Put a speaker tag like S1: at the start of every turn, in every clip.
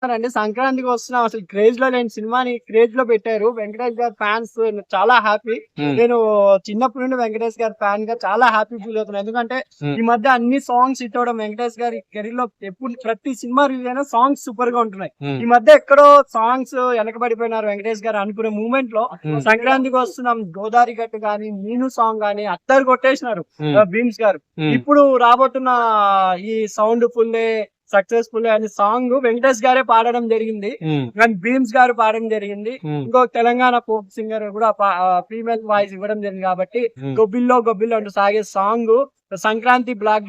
S1: అండి సంక్రాంతికి వస్తున్నాం. అసలు క్రేజ్ లో లేని సినిమాని క్రేజ్ లో పెట్టారు. వెంకటేష్ గారి ఫ్యాన్స్ చాలా హ్యాపీ.
S2: హ్మ్.
S1: నేను చిన్నప్పటి నుండి వెంకటేష్ గారి ఫ్యాన్ గా చాలా హ్యాపీ ఫీల్ అవుతున్నాను. ఎందుకంటే
S2: హ్మ్.
S1: ఈ మధ్య అన్ని సాంగ్స్ హిట్ అవడం వెంకటేష్ గారి కెరీర్ లో ఎప్పుడు ప్రతి సినిమా రిలీజ్ అయినా సాంగ్స్ సూపర్ గా ఉంటున్నాయి.
S2: హ్మ్.
S1: ఈ మధ్య ఎక్కడో సాంగ్స్ వెనకబడిపోయినారు వెంకటేష్ గారు అనుకునే మూమెంట్ లో
S2: హ్మ్.
S1: సంక్రాంతికి వస్తున్నాం గోదావరి గట్టు గాని నేను సాంగ్ గాని అత్తరు కొట్టేసినారు
S2: హ్మ్.
S1: భీమ్స్ గారు.
S2: హ్మ్.
S1: ఇప్పుడు రాబోతున్న ఈ సౌండ్ ఫుల్లే సక్సెస్ఫుల్ అనే సాంగ్ వెంకటేష్ గారే పాడడం జరిగింది.
S2: హ్మ్.
S1: అండ్ భీమ్స్ గారు పాడడం జరిగింది.
S2: హ్మ్.
S1: ఇంకో తెలంగాణ ఫోక్ సింగర్ కూడా ఫీమేల్ వాయిస్ ఇవ్వడం జరిగింది కాబట్టి
S2: హ్మ్.
S1: గొబ్బిల్లో గొబ్బిల్లో అంటూ సాగే song Sankranti block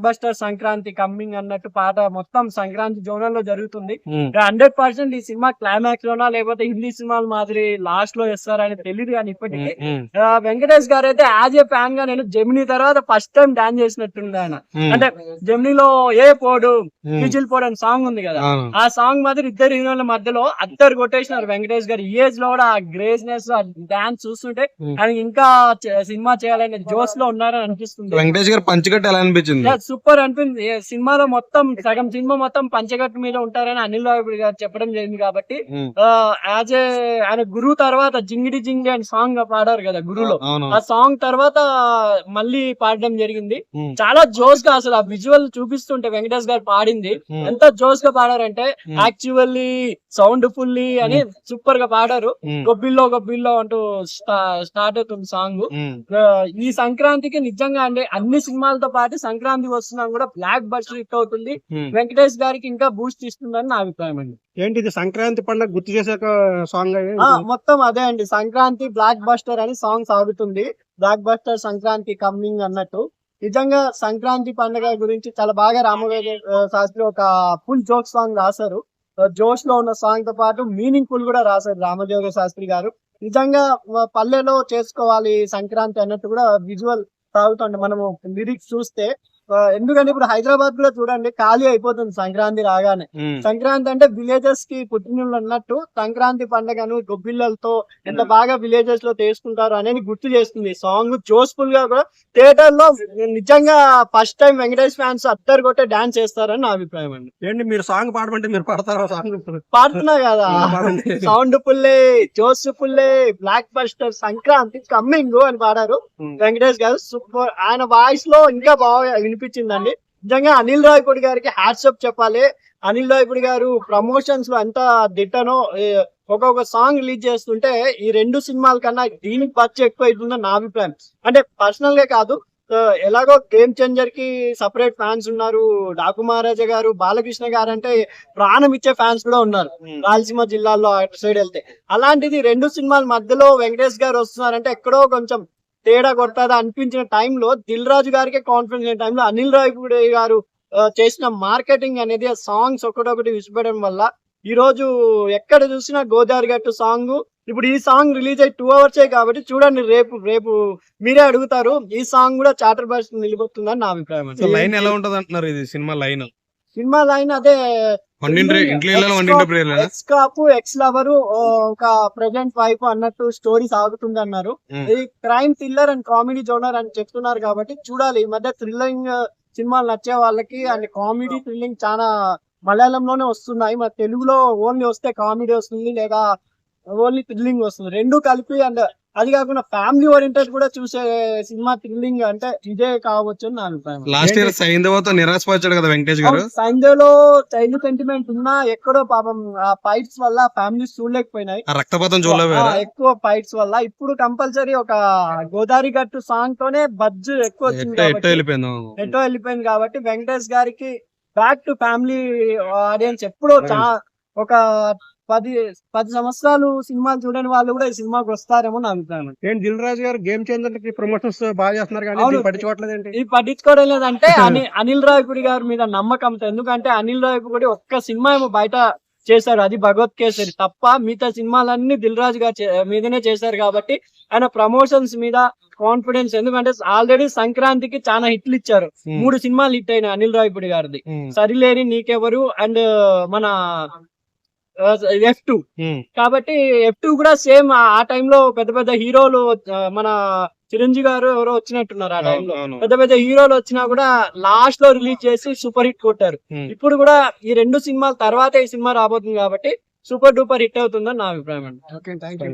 S1: buster Sankranti coming అన్నట్టు పాట మొత్తం సంక్రాంతి జోనల్ లో జరుగుతుంది.
S2: హ్మ్.
S1: 100% ఈ సినిమా క్లైమాక్స్ లోనా లేకపోతే హిందీ సినిమాల మాదిరి లాస్ట్ లో వేస్తారని తెలియదు కానీ ఇప్పటికీ
S2: హ్మ్.
S1: వెంకటేష్ గారు అయితే యాజ్ ఏ ఫ్యాన్ గా నేను జెమినీ తర్వాత ఫస్ట్ టైం డాన్స్ చేసినట్టుంది ఆయన.
S2: హ్మ్.
S1: అంటే జెమినీలో ఏ పోడు
S2: హ్మ్.
S1: విజిల్ పోడు అని సాంగ్ ఉంది కదా,
S2: అవును.
S1: ఆ సాంగ్ మాదిరి ఇద్దరు హీరోల మధ్యలో అద్దరు కొట్టేసినారు వెంకటేష్ గారు. ఈ ఏజ్ లో కూడా ఆ గ్రేస్నెస్ ఆ డాన్స్ చూస్తుంటే
S2: హ్మ్.
S1: ఆయన ఇంకా సినిమా చేయాలనే జోష్ లో ఉన్నారని అనిపిస్తుంది.
S2: వెంకటేష్ గారు పంచకట్టు ఎలా అనిపించింది?
S1: సూపర్ అనిపించింది. సినిమాలో మొత్తం సగం సినిమా మొత్తం పంచకట్టు మీద ఉంటారని అనిల్ రావిపూడి గారు చెప్పడం జరిగింది కాబట్టి
S2: హ్మ్.
S1: యాజ్ ఏ ఆయన గురువు తర్వాత జింగిడి జింగి అని సాంగ్ పాడారు కదా గురువులో,
S2: అవును.
S1: ఆ సాంగ్ తర్వాత మళ్ళీ పాడడం జరిగింది.
S2: హ్మ్.
S1: చాలా జోష్ గా అసలు ఆ విజువల్ చూపిస్తుంటే వెంకటేష్ గారు పాడింది
S2: హ్మ్.
S1: ఎంత జోష్ గా పాడారంటే
S2: హ్మ్.
S1: యాక్చువల్లీ సౌండ్ ఫుల్లీ అని సూపర్ గా పాడారు.
S2: హ్మ్.
S1: గొబ్బిల్లో గొబ్బిల్లో అంటూ స్టార్ట్ అవుతుంది సాంగ్.
S2: హ్మ్.
S1: ఈ సంక్రాంతికి నిజంగా అండి అన్ని సినిమాలతో పాటు సంక్రాంతి వస్తున్నా కూడా బ్లాక్ బస్టర్ హిట్ అవుతుంది.
S2: హ్మ్.
S1: వెంకటేష్ గారికి ఇంకా బూస్ట్ ఇస్తుందని నా అభిప్రాయం అండి.
S3: ఏంటి ఇది సంక్రాంతి పండుగ గుర్తు చేసే ఒక సాంగ్
S1: మొత్తం అదే అండి, సంక్రాంతి బ్లాక్ బస్టర్ అని సాంగ్ సాగుతుంది. బ్లాక్ బస్టర్ సంక్రాంతి కమ్మింగ్ అన్నట్టు. నిజంగా సంక్రాంతి పండుగ గురించి చాలా బాగా రామవేద శాస్త్రి ఒక ఫుల్ జోక్ సాంగ్ రాశారు. జోష్ లో ఉన్న సాంగ్ తో పాటు మీనింగ్ ఫుల్ కూడా రాశారు రామజోగ శాస్త్రి గారు. నిజంగా పల్లెలో చేసుకోవాలి సంక్రాంతి అన్నట్టు కూడా విజువల్ సాగుతుంది. మనము లిరిక్స్ చూస్తే ఎందుకంటే ఇప్పుడు హైదరాబాద్ కూడా చూడండి ఖాళీ అయిపోతుంది సంక్రాంతి రాగానే.
S2: హ్మ్.
S1: సంక్రాంతి అంటే విలేజెస్ కి పుట్టినళ్ళు అన్నట్టు సంక్రాంతి పండుగను గొబ్బిళ్ళలతో ఎంత బాగా విలేజెస్ లో చేసుకుంటారు అనేది గుర్తు చేస్తుంది సాంగ్. జోస్ఫుల్ గా కూడా థియేటర్ లో నిజంగా ఫస్ట్ టైం వెంకటేష్ ఫ్యాన్స్ అద్దరు కొట్టే డాన్స్ చేస్తారని నా అభిప్రాయం అండి.
S3: ఏంటి మీరు సాంగ్ పాడమంటే మీరు పడతారా సాంగ్?
S1: పాడుతున్నా కదా,
S3: పాడండి.
S1: సౌండ్ పుల్లే జోస్ పుల్లే బ్లాక్ బస్టర్ సంక్రాంతి కమ్మింగ్ అని పాడారు వెంకటేష్ గారు. సూపర్, ఆయన వాయిస్ లో ఇంకా బాగా వినిపించిందండి. నిజంగా అనిల్ రావిపూడి గారికి హ్యాట్సప్ చెప్పాలి. అనిల్ రావిపూడి గారు ప్రమోషన్స్ లో ఎంత దిట్టనో ఒక్కొక్క సాంగ్ రిలీజ్ చేస్తుంటే ఈ రెండు సినిమాల కన్నా దీనికి ఖర్చు ఎక్కువ అవుతుందని నా అభిప్రాయం. అంటే పర్సనల్ గా కాదు, ఎలాగో గేమ్ చేంజర్ కి సపరేట్ ఫ్యాన్స్ ఉన్నారు. డాకు మహారాజా గారు బాలకృష్ణ గారు అంటే ప్రాణం ఇచ్చే ఫ్యాన్స్ కూడా ఉన్నారు రాయలసీమ జిల్లాల్లో అటు సైడ్ వెళ్తే. అలాంటిది రెండు సినిమాల మధ్యలో వెంకటేష్ గారు వస్తున్నారంటే ఎక్కడో కొంచెం తేడా కొడతాదా అనిపించిన టైంలో దిల్ రాజు గారికి కాన్ఫిడెన్స్ టైంలో అనిల్ రావిపూడి గారు చేసిన మార్కెటింగ్ అనేది ఆ సాంగ్స్ ఒకటొకటి విసిపడడం వల్ల ఈ రోజు ఎక్కడ చూసినా గోదావరి గట్టు సాంగ్. ఇప్పుడు ఈ సాంగ్ రిలీజ్ అయ్యి 2 hours కాబట్టి చూడండి, రేపు రేపు మీరే అడుగుతారు ఈ సాంగ్ కూడా చార్టర్ బస్ నిలబడుతుందని నా అభిప్రాయం అండి.
S2: లైన్ ఎలా ఉంటది అంటున్నారు ఇది సినిమా లైన్?
S1: సినిమా లైన్ అదే ఎక్స్ కాపు ఎక్స్ లవర్ ఒక ప్రెసెంట్ వైఫ్ అన్నట్టు స్టోరీ సాగుతుంది అన్నారు. ఇది crime thriller and comedy genre అని చెప్తున్నారు కాబట్టి చూడాలి. ఈ మధ్య థ్రిల్లింగ్ సినిమాలు నచ్చే వాళ్ళకి అండ్ కామెడీ థ్రిల్లింగ్ చాలా మలయాళంలోనే వస్తున్నాయి. మన తెలుగులో ఓన్లీ వస్తే కామెడీ వస్తుంది లేదా ఓన్లీ థ్రిల్లింగ్ వస్తుంది, రెండు కలిపి. అండ్ అది కాకుండా ఫ్యామిలీ ఓరియంటెడ్ కూడా చూసే సినిమా థ్రిల్లింగ్ అంటే ఇదే కావచ్చు అని నా అభిప్రాయం.
S2: లాస్ట్ ఇయర్ సైంధవతో నిరాశపరిచాడు కదా వెంకటేష్ గారు.
S1: సంధ్యలో చైల్డ్ సెంటిమెంట్ ఉన్నా ఎక్కడో పాపం ఆ ఫైట్స్ వల్ల ఫ్యామిలీస్ చూడలేకపోయినాయి.
S2: రక్తపాతం చూడలేదు
S1: ఎక్కువ ఫైట్స్ వల్ల. ఇప్పుడు కంపల్సరీ ఒక గోదావరి గట్టు సాంగ్ తోనే బడ్జ్ ఎక్కువ వచ్చింది కాబట్టి ఎటో వెళ్ళిపోయింది కాబట్టి వెంకటేష్ గారికి బ్యాక్ టు ఫ్యామిలీ ఆడియన్స్ ఎప్పుడో ఒక 10 సంవత్సరాలు సినిమాలు చూడని వాళ్ళు కూడా ఈ సినిమాకి వస్తారేమో నా అభిప్రాయం.
S3: ఏంటి దిల్ రాజు గారు గేమ్ చేంజర్ కి ప్రమోషన్స్ బాగా చేస్తున్నారు కానీ
S1: అవును.
S3: పట్టించుకోవట్లేదు ఏంటి?
S1: ఇది పట్టించుకోవడం లేదంటే అనిల్ రావిపూడి గారి మీద నమ్మకంతో. ఎందుకంటే అనిల్ రావిపూడి ఒక్క సినిమా ఏమో బయట చేశారు, అది భగవత్ కేసరి తప్ప మిగతా సినిమాలన్నీ దిల్ రాజు గారు మీదనే చేశారు కాబట్టి ఆయన ప్రమోషన్స్ మీద కాన్ఫిడెన్స్. ఎందుకంటే ఆల్రెడీ సంక్రాంతికి చాలా హిట్లు ఇచ్చారు, 3 సినిమాలు హిట్ అయినాయి అనిల్ రావిపూడి గారిది. సరిలేని నీకెవరు అండ్ మన F2 కాబట్టి F2 కూడా సేమ్ ఆ టైంలో పెద్ద పెద్ద హీరోలు మన చిరంజీవి గారు ఎవరో వచ్చినట్టున్నారు ఆ టైంలో.
S2: అవును.
S1: పెద్ద పెద్ద హీరోలు వచ్చినా కూడా లాస్ట్ లో రిలీజ్ చేసి సూపర్ హిట్ కొట్టారు. ఇప్పుడు కూడా ఈ 2 సినిమాల తర్వాత ఈ సినిమా రాబోతుంది కాబట్టి సూపర్ డూపర్ హిట్ అవుతుందని నా అభిప్రాయం అండి.
S3: Okay thank you.